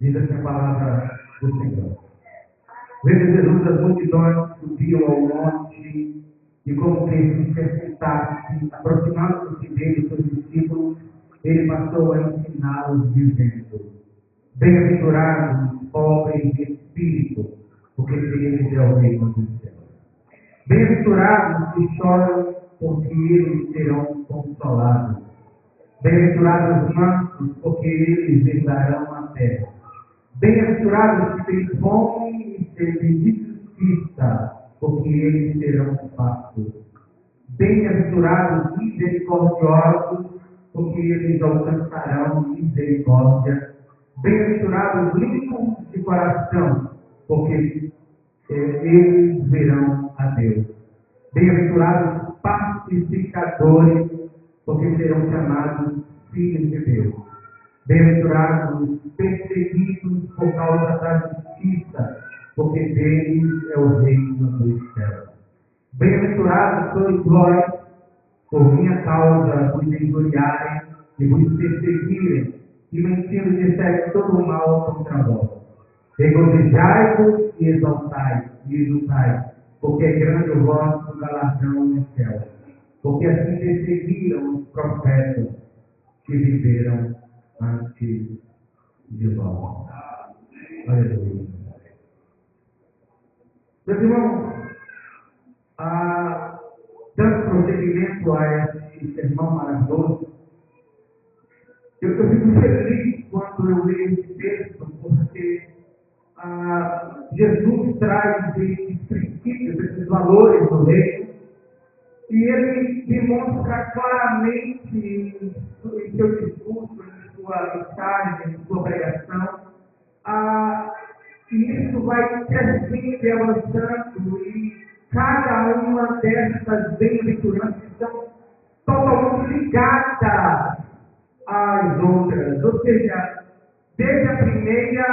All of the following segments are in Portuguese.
Diz assim a palavra do Senhor. Vendo Jesus, as multidões subiam ao monte e, como que se sentasse, aproximando-se dele, seus discípulos, ele passou a ensiná-los, dizendo: Bem-aventurados os pobres de espírito, porque deles é o reino dos céus. Bem-aventurados os que choram, porque eles serão consolados. Bem-aventurados os mansos, porque eles herdarão a terra. Bem-aventurados os que têm fome e sede de justiça, porque eles serão fartos. Bem-aventurados os misericordiosos, porque eles alcançarão misericórdia. Bem-aventurados os limpos de coração, porque eles verão a Deus. Bem-aventurados os pacificadores, porque serão chamados filhos de Deus. Bem-aventurados os perseguidos por causa da justiça, porque deles é o reino dos céus. Bem-aventurados sois vós, por minha causa vos injuriarem e vos perseguirem, e mentindo disserem todo o mal contra vós. Regozijai-vos e exultai, porque é grande o vosso galardão no céu. Porque assim perseguiram os profetas que viveram antes de vós. Aleluia. Meus irmãos, dando prosseguimento a esse sermão maravilhoso, eu fico feliz quando eu leio esse texto, porque Jesus traz esses princípios, esses valores do reino, e ele demonstra claramente em seu discurso, em sua mensagem, em sua pregação, que isso vai crescendo e avançando, e cada uma dessas bem-aventuranças estão totalmente ligadas às outras. Ou seja, desde a primeira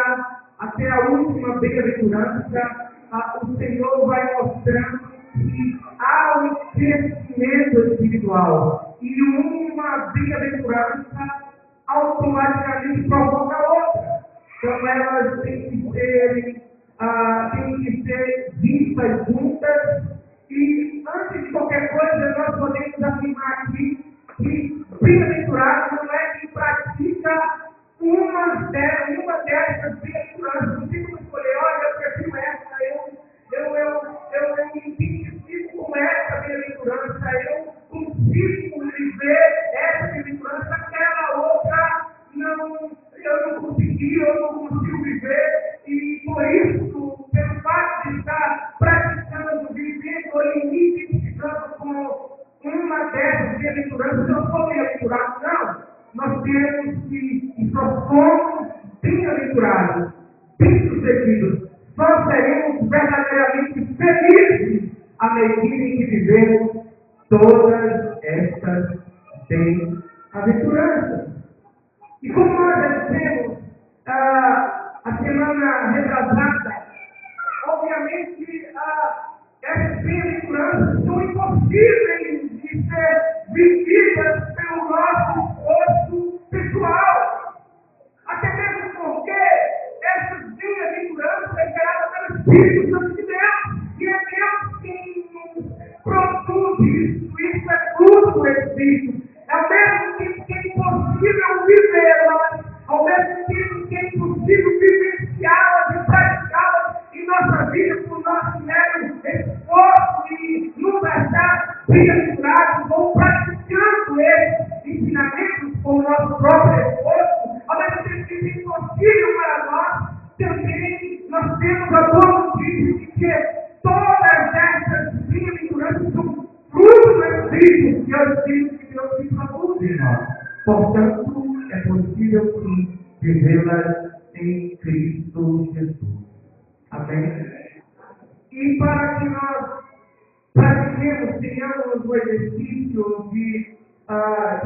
até a última bem-aventurança, o Senhor vai mostrando que há um crescimento espiritual. E uma bem-aventurança automaticamente provoca a outra. Então elas têm que ser vistas juntas. E antes de qualquer coisa, nós podemos afirmar aqui que bem-aventurado não é quem pratica uma dessas bem-aventuranças. Não tem como escolher, olha, eu prefiro essa, eu me identifico com essa bem-aventurança, eu consigo viver essa bem-aventurança, aquela outra eu não consegui, eu não consigo viver, e por isso, pelo fato de estar praticando, vivendo ou me identificando com uma dessas bem-aventuranças, eu não sou bem-aventurado, não. Nós temos que só somos bem-aventurados, bem-sucedidos. Nós seremos verdadeiramente felizes à medida em que vivemos todas estas bem-aventuranças. E como nós já dissemos a semana retrasada, obviamente essas bem-aventuranças são impossíveis de ser vividas pelo nosso esforço pessoal. Até mesmo porque essas bem-aventuranças são geradas pelo Espírito Santo de Deus. E é Deus quem produz isso. Isso é fruto do Espírito. Ao mesmo tempo que é impossível vivê-las, ao mesmo tempo que é impossível vivenciá-las e praticá-las em nossa vida por nosso mero esforço e nos achar bem-aventurados ou praticando esses ensinamentos com o nosso próprio esforço, ao mesmo tempo que é impossível para nós, também nós temos a boa notícia de que todas essas bem-aventuranças são fruto do Espírito, que é o Espírito que Deus nos produz em nós. Portanto, é possível sim vivê-las em Cristo Jesus. Amém? E para que nós pratiquemos, tenhamos o exercício de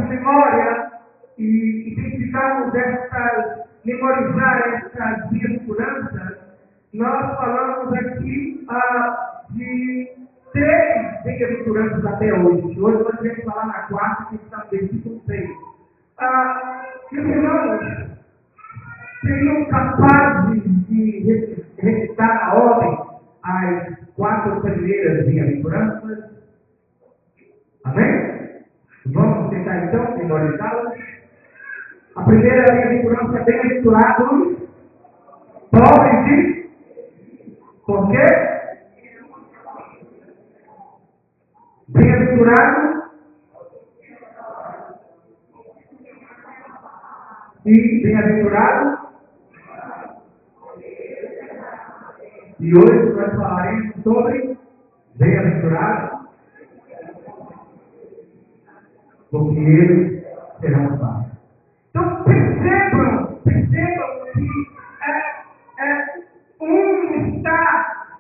memória e identificarmos memorizar essas bem-aventuranças, nós falamos aqui de 3 bem-aventuranças até hoje. Hoje nós vamos falar na 4, que está no versículo 6. Meus irmãos, seriam capazes de recitar na ordem as 4 primeiras bem-aventuranças? Amém? Vamos tentar então memorizá-las. A primeira bem-aventurança é bem-aventurados pobres de... Por quê? Bem-aventurado e bem-aventurado. E hoje nós falaremos sobre bem-aventurado, porque eles serão salvos. Então percebam que um está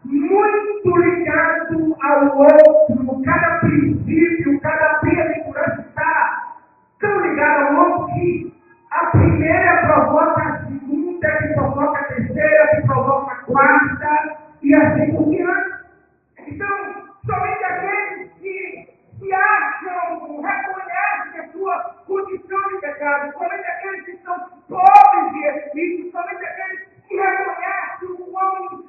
muito ligado ao outro, cada princípio, cada bem-aventurança está tão ligado ao outro que a primeira provoca a segunda, que provoca a terceira, que provoca a quarta, e assim por diante. Então, somente aqueles que se acham, reconhecem a sua condição de pecado, somente aqueles que são pobres de espírito, somente aqueles que reconhecem o quão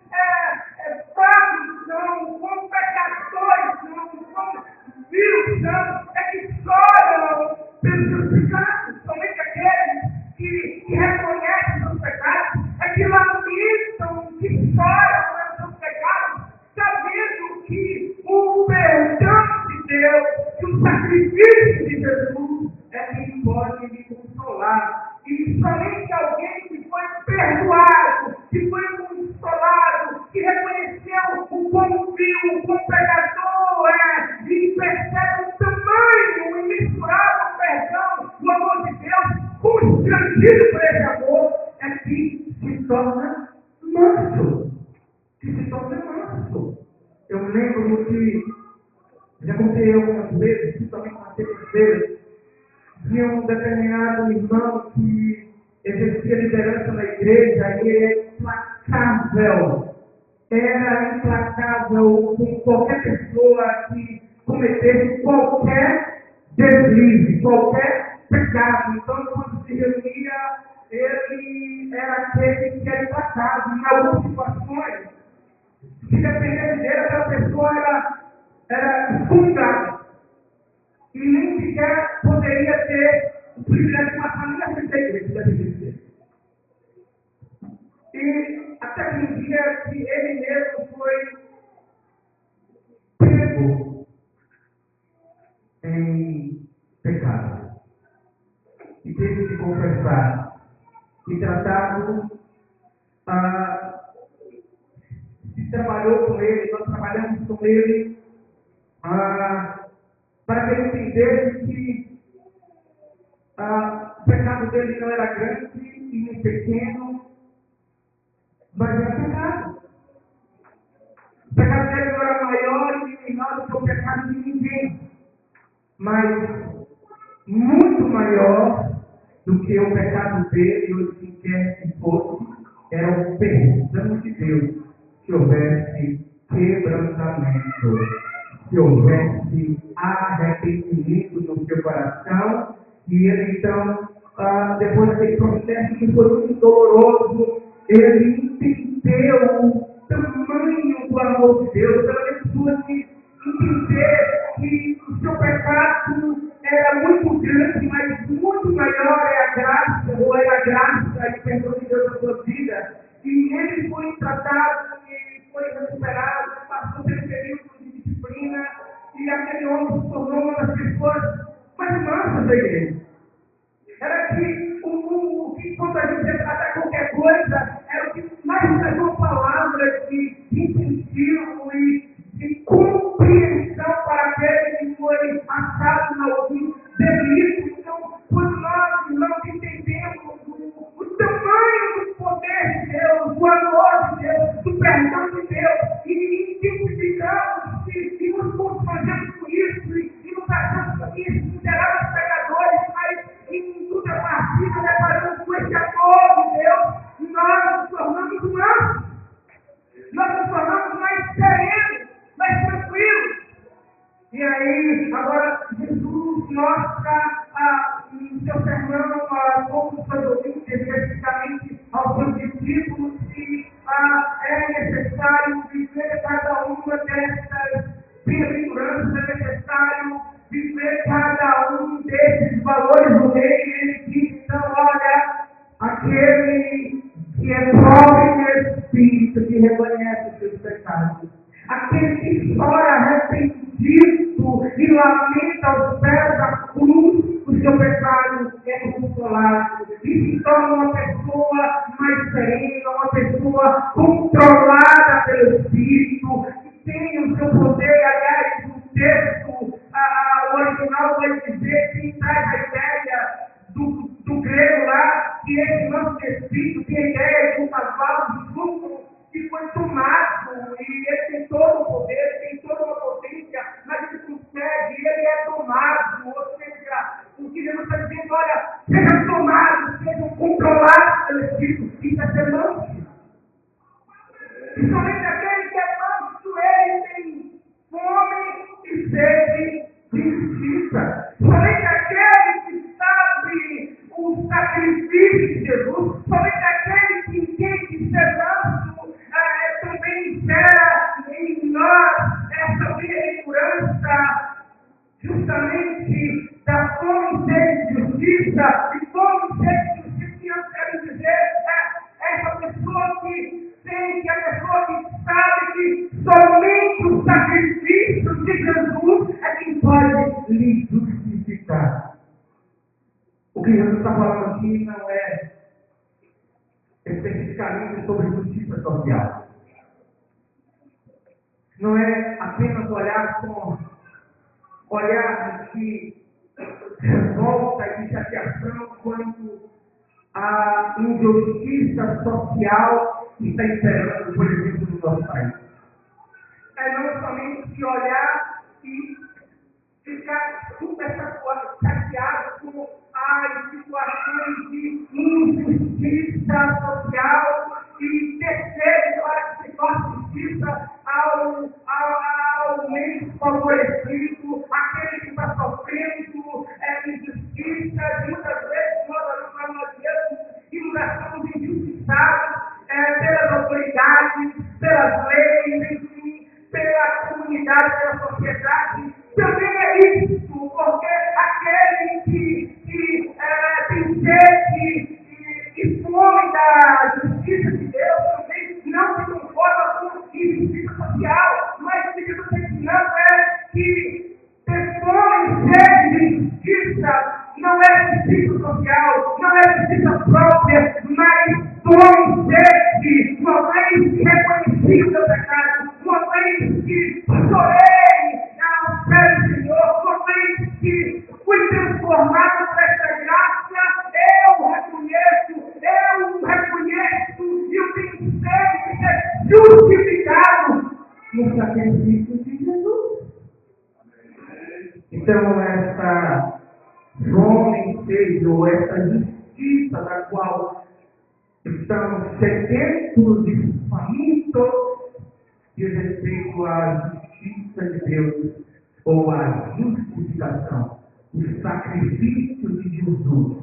fracos são, o quão pecadores são, o quão vírus são, é que choram pelos seus pecados, somente aqueles que reconhecem os seus pecados, é que lamentam, que choram pelos seus pecados, sabendo que o perdão de Deus, que o sacrifício de Jesus é quem pode me consolar. E somente alguém que foi perdoado, que foi consolado, que reconheceu o quão vil, o quão pecador é, e percebe o tamanho imensurável perdão do amor de Deus, constrangido por esse amor, é que se torna manso. Eu me lembro que já contei algumas vezes, principalmente na terça-feira, tinha um determinado irmão que exercia liderança na igreja e ele é implacável. Era implacável com qualquer pessoa que cometesse qualquer deslize, qualquer pecado. Então, quando se reunia, ele era aquele que era implacável. Em algumas situações, se dependesse dele, aquela pessoa era expulsada. E nem sequer poderia ter o privilégio de passar nem na frente da igreja, deve dizer. E até que um dia que ele mesmo foi pego em pecado. E teve que confessar. E tratado, se trabalhou com ele, nós trabalhamos com ele, para que ele entendesse que o pecado dele não era grande e nem pequeno, mas era pecado. O pecado dele não era maior e nem menor do que o pecado de ninguém, mas muito maior do que o pecado dele ou de quem quer que fosse, era o perdão de Deus, se houvesse quebrantamento, se houvesse arrependimento no seu coração, e ele então, depois daquele processo que foi muito doloroso, ele entendeu o tamanho do amor de Deus, pela pessoa de entender que o seu pecado era muito grande, mas muito maior é a graça, ou é a graça e o perdão de Deus na sua vida. E ele foi tratado, e foi recuperado, passou pelo período de disciplina, e aquele homem se tornou uma das pessoas mais mansas da igreja. Era que o que, quando a gente tratar qualquer coisa, era o que mais trazia palavras de incentivo e de compreensão para aquele que foi achado na algum delito. Então, quando nós não entendemos o tamanho do poder de Deus, do amor de Deus, do perdão de Deus, e identificamos e nos constrangemos com isso, e nos achamos considerados pecadores, mas em toda partida deparamos com esse amor de Deus, nós nos tornamos humanos, nós nos tornamos mais serenos, mais tranquilos. E aí, agora, Jesus mostra no seu sermão como foi ouvido especificamente aos aquele que é pobre no espírito, que reconhece os seus pecados. Aquele que chora arrependido e lamenta aos pés da cruz, o seu pecado é consolado. E se torna uma pessoa mais serena, uma pessoa controlada pelo Espírito, que tem o seu poder. Aliás, o texto o original vai dizer que traz a ideia do grego lá, que esse nosso Espírito tem a ideia de um cavalo junto que foi tomado, e ele tem todo o poder, tem toda uma potência, mas ele consegue, ele é tomado. Ou seja, o que Jesus está dizendo, olha, seja tomado, seja controlado pelo Espírito. Isso é ser manso. E somente aquele que é manso, ele tem fome e sede de justiça. Somente aquele que sabe o sacrifício de Jesus, somente aquele que entende ser manso, também gera em nós essa bem-aventurança justamente da fome e sede de justiça. E fome e sede de justiça, que eu quero dizer, essa pessoa que sente, a pessoa que sabe que somente o sacrifício de Jesus é quem pode lhe justificar. O que Jesus está falando aqui não é especificamente sobre justiça social. Não é apenas olhar com olhar de revolta e de chateação quanto a injustiça social que está imperando, por exemplo, no nosso país. É não somente olhar e ficar super chateado com as situações de injustiça social e terceiro, para que se faça justiça ao menos favorecido, aquele que está sofrendo injustiça. Muitas vezes nós mesmos e nos achamos injustiçados pelas autoridades, pelas leis, enfim, pela comunidade, pela sociedade. Também é isso, porque aquele que tem sede e fome da justiça de Deus também não se conforma com injustiça social, mas o que Jesus está ensinando é que ter fome e sede de justiça não é justiça social, não é justiça própria, mas fome e sede, uma vez que reconheci o meu pecado, uma vez que chorei aos pés do Senhor, uma vez que fui transformado por esta graça, eu reconheço e eu tenho sede de ser justificado no sacrifício de Jesus. Então, essa fome e sede, ou essa justiça da qual estamos sedentos e famintos, diz respeito à justiça de Deus, ou à justificação, o sacrifício de Jesus,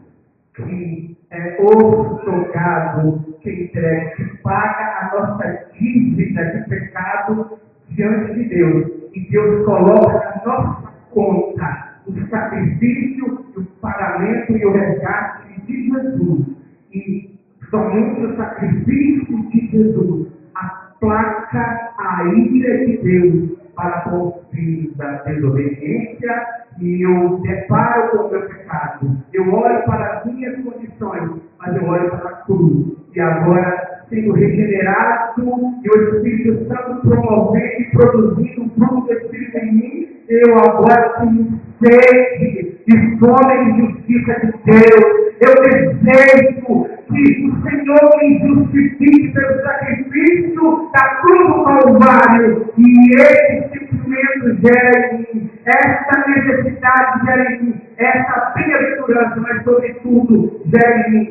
que é otorgado, que entrega, que paga a nossa dívida de pecado diante de Deus. E Deus coloca na nossa conta o sacrifício, o pagamento e o resgate de Jesus. E somente o sacrifício de Jesus aplaca a ira de Deus para com os filhos da desobediência, e eu deparo com o meu pecado. Eu olho para as minhas condições, mas eu olho para a cruz. E agora, sendo regenerado, e o Espírito Santo promovendo e produzindo o fruto do Espírito em mim, eu agora tenho sede de fome e justiça de Deus. Eu desejo que o Senhor me justifique pelo sacrifício da cruz do Calvário. E esse sentimento gera em mim, essa necessidade gera em mim, essa bem-aventurança, mas sobretudo gera em mim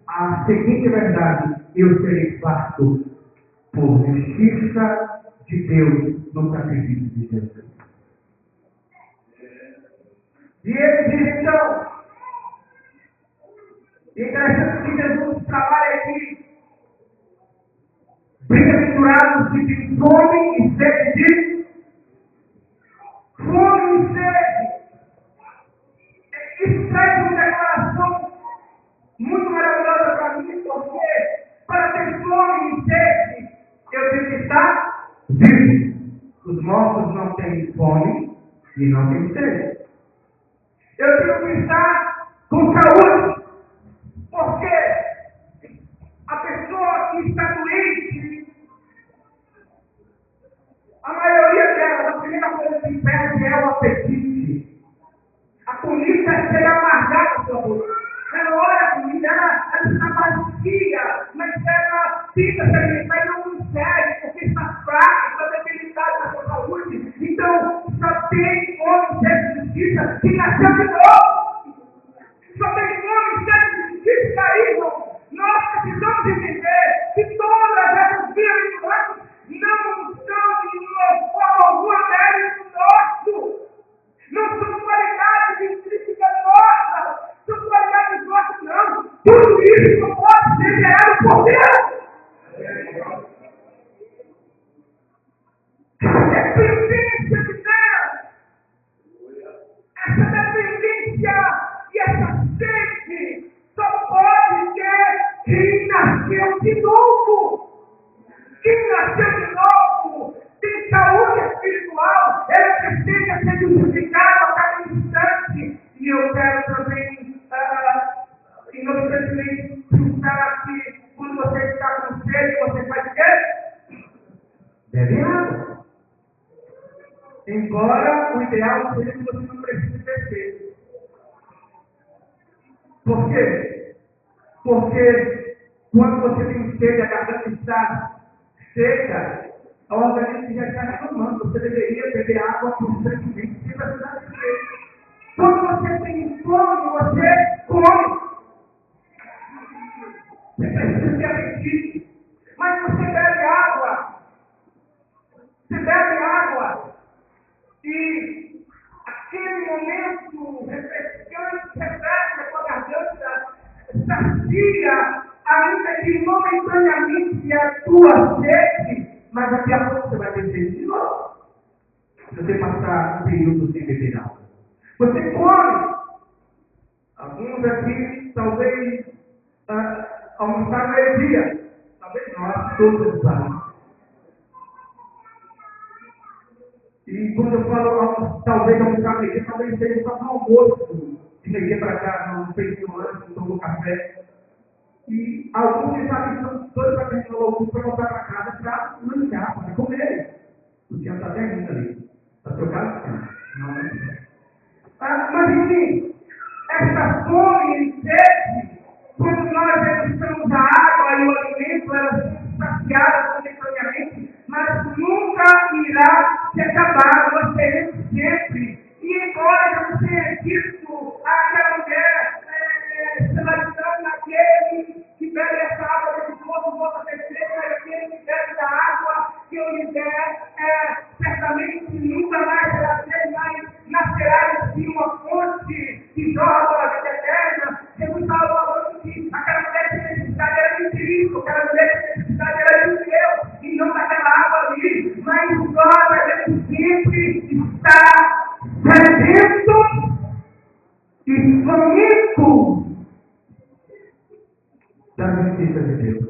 a seguinte verdade: eu serei farto por justiça de Deus no sacrifício de Jesus. E ele diz então, interessante que Jesus trabalha aqui, bem-aventurados que têm fome e sede de fome e sede. Isso traz uma declaração muito maravilhosa para mim, porque e não tem sede. Eu tenho que estar com saúde, porque a pessoa que está doente, a maioria delas, a primeira coisa que perde é o apetite. A comida chega amargada na sua boca. Ela olha a comida, ela está vazia, mas ela fica se alimentar e não consegue, porque está fraca, está debilitada na sua saúde. Então, só tem fome de justiça que nasceu de novo. Só tem fome de justiça caído. Nós precisamos entender que todas essas vidas nossas não estão de forma alguma mérito nosso. Não são qualidades intrínsecas nossas, são qualidades nossas não. Tudo isso pode ser gerado por Deus. Essa dependência de Deus, essa dependência e essa sede só pode ter quem nasceu de novo. Quem nasceu de novo tem saúde espiritual, ela precisa ser justificada a cada instante. E eu quero também, inocentemente, pensar que quando você está com sede, você faz o quê? Bebe água. Embora o ideal seja que você não precise beber. Por quê? Porque quando você tem sede, a garganta está seca, o organismo já está reclamando. Você deveria beber água constantemente sem precisar de sede. Quando você tem fome, você come. Você precisa ter apetite. Mas você bebe água. Você bebe água. E aquele momento refrescante, refresca a sua garganta, sacia, ainda que momentaneamente a tua sede, mas daqui a pouco você vai ter sede de novo. Se você passar um período sem beber água. Você come. Alguns aqui talvez almoçaram meio-dia. Talvez nós, todos almoçaram. E quando eu falo talvez almoçar meio-dia, talvez seja só um almoço. De meio-dia para cá, não fez um lanche, não tomou café. E alguns que sabem que são dois para terminar o almoço para voltar para casa para lanchar, para comer. O dia está terminando ali. Está trocado? Não é? Mas enfim, essa fome e sede, quando nós degustamos a água e o alimento, elas são saciadas momentaneamente, mas nunca irá se acabar, nós teremos sempre. E embora não tenha dito aquela mulher, escravizando naquele que bebe essa água desse poço, volta a ter seca, e aquele que bebe da água que eu lhe der, certamente nunca mais será sede, mas nascerá em si uma fonte que jorra para a vida eterna. Jesus estava falando que aquela mulher que necessidade era de Cristo, aquela mulher que necessidade era de Deus, e não daquela água ali, mas o Senhor sempre está sedento e faminto da justiça de Deus.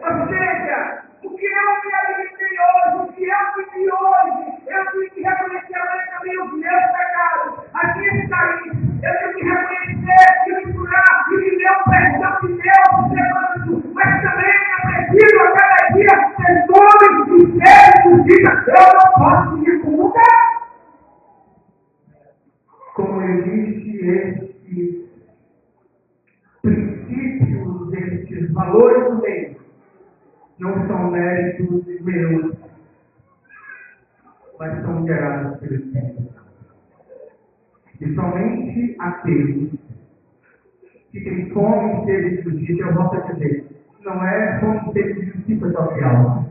Ou seja, o que eu me alimentei hoje, o que eu vivi hoje, eu tenho que reconhecer amanhã também os meus pecados, as minhas caídas, eu tenho que reconhecer e misturar e viver o perdão de Deus, levando, mas também eu preciso a cada dia ter fome e sede de justiça. Eu não posso ir com lugar. Como existe esses princípios, esses valores do meio, não são méritos meus, mas são gerados pelo Espírito Santo. E somente aqueles que têm fome e sede de justiça, eu volto a dizer, não é fome e sede de justiça social.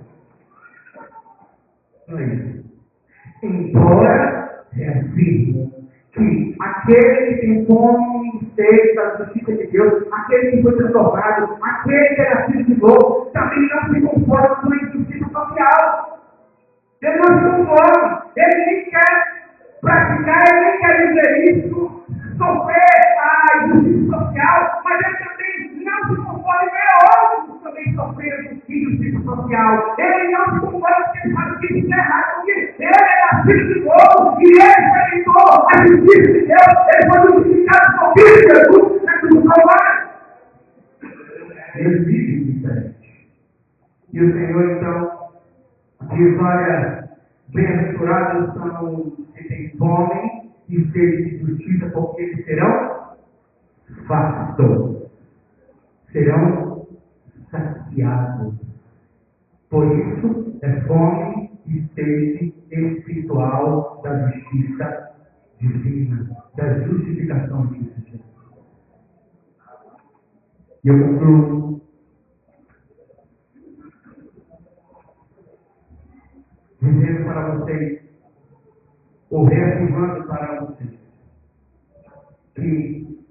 Não é isso. Embora é assim, que aquele que tem fome e sede da justiça de Deus, aquele que foi transformado, aquele que é nascido de novo, também não se conforma com a injustiça social. Ele não se conforma, ele nem quer praticar, ele nem quer viver isso, sofrer a injustiça social, mas ele também não se conforma e vê outros também sofrendo injustiça social. Ele não se conforma porque ele sabe que isso é errado, porque ele é nascido de novo, e ele experimentou a justiça de Deus, ele foi justificado por Cristo Jesus na cruz do Calvário. Ele vive diferente. E o Senhor, então, diz: olha, bem-aventurados são os que têm fome e sede de justiça, porque eles serão fartos, serão saciados. Por isso, é fome e sede espiritual da justiça divina, da justificação de Jesus. E eu concluo dizendo para vocês, ou reafirmando para vocês, que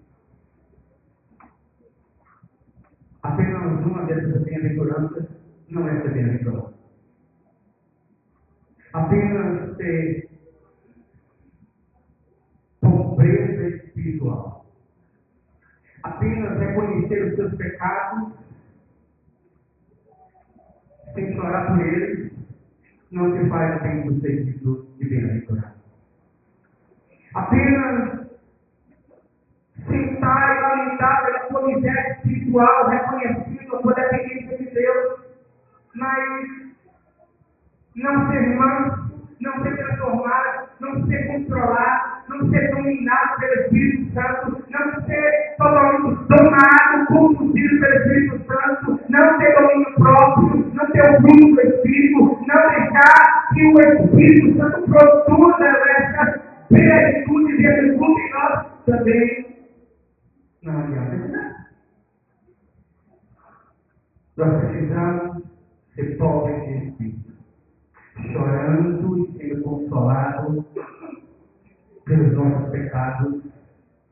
apenas uma dessas bem-aventuranças não é ser bem-aventurado. Apenas ter pobreza espiritual. Apenas reconhecer os seus pecados sem chorar por eles não se faz bem-sucedido e bem-aventurado. Apenas sentar e lamentar pela sua miséria espiritual, reconhecendo a sua dependência de Deus, mas não ser manso, não ser transformado, não ser controlado, não ser dominado pelo Espírito Santo, não ser totalmente domado, conduzido pelo Espírito Santo, não ter domínio próprio, não ter o fruto do Espírito, não deixar que o Espírito Santo produza essa plenitude e virtude em nós também. Não adianta. Nós precisamos ser pobres de Espírito, chorando e sendo consolados pelos nossos pecados,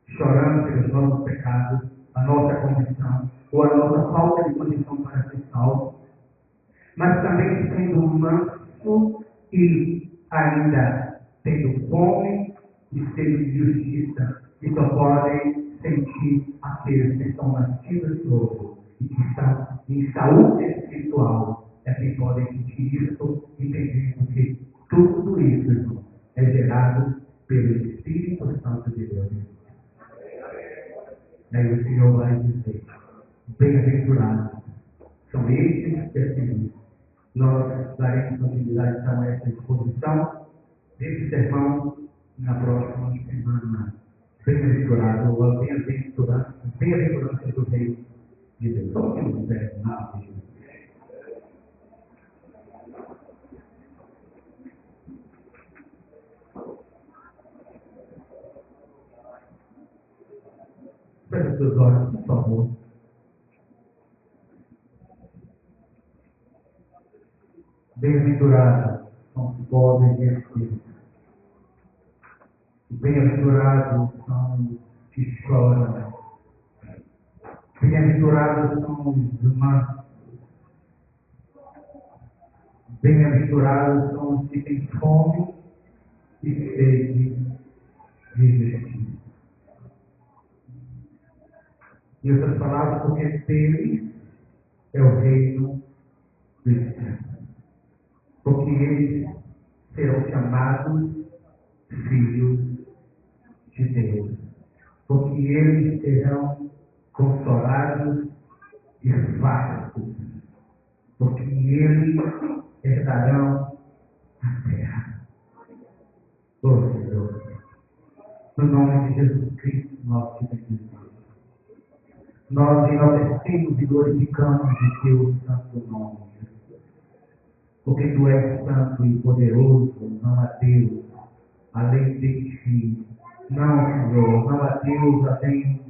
chorando pelos nossos pecados, a nossa condição, ou a nossa falta de condição para ser salvo, mas também sendo manso e ainda tendo fome e sede de justiça, que só podem sentir aqueles que estão nascidos de novo e que estão em saúde espiritual, é que podem sentir isso, entendendo que tudo isso, irmão, é gerado pelo Espírito Santo de Deus. Aí o Senhor vai dizer: bem-aventurados são estes que assim. Nós daremos continuidade então a essa exposição desse sermão na próxima semana. Bem-aventurado, ou bem-aventurança do Rei de Deus. Só que não serve nada de Jesus. Feche os seus olhos, por favor. Bem-aventurados são os pobres de espírito. Bem-aventurados são os que choram. Bem-aventurados são os mansos. Bem-aventurados são os que têm fome e sede de justiça. Em outras palavras, porque deles é o reino dos céus. Porque eles serão chamados filhos de Deus. Porque eles serão consolados e fartos. Porque eles herdarão a terra. Oh, Senhor, no nome de Jesus Cristo, nós te bendizemos. Nós enaltecemos e glorificamos o teu santo nome. Porque tu és santo e poderoso, não há Deus além de ti. Não, Senhor, não há Deus além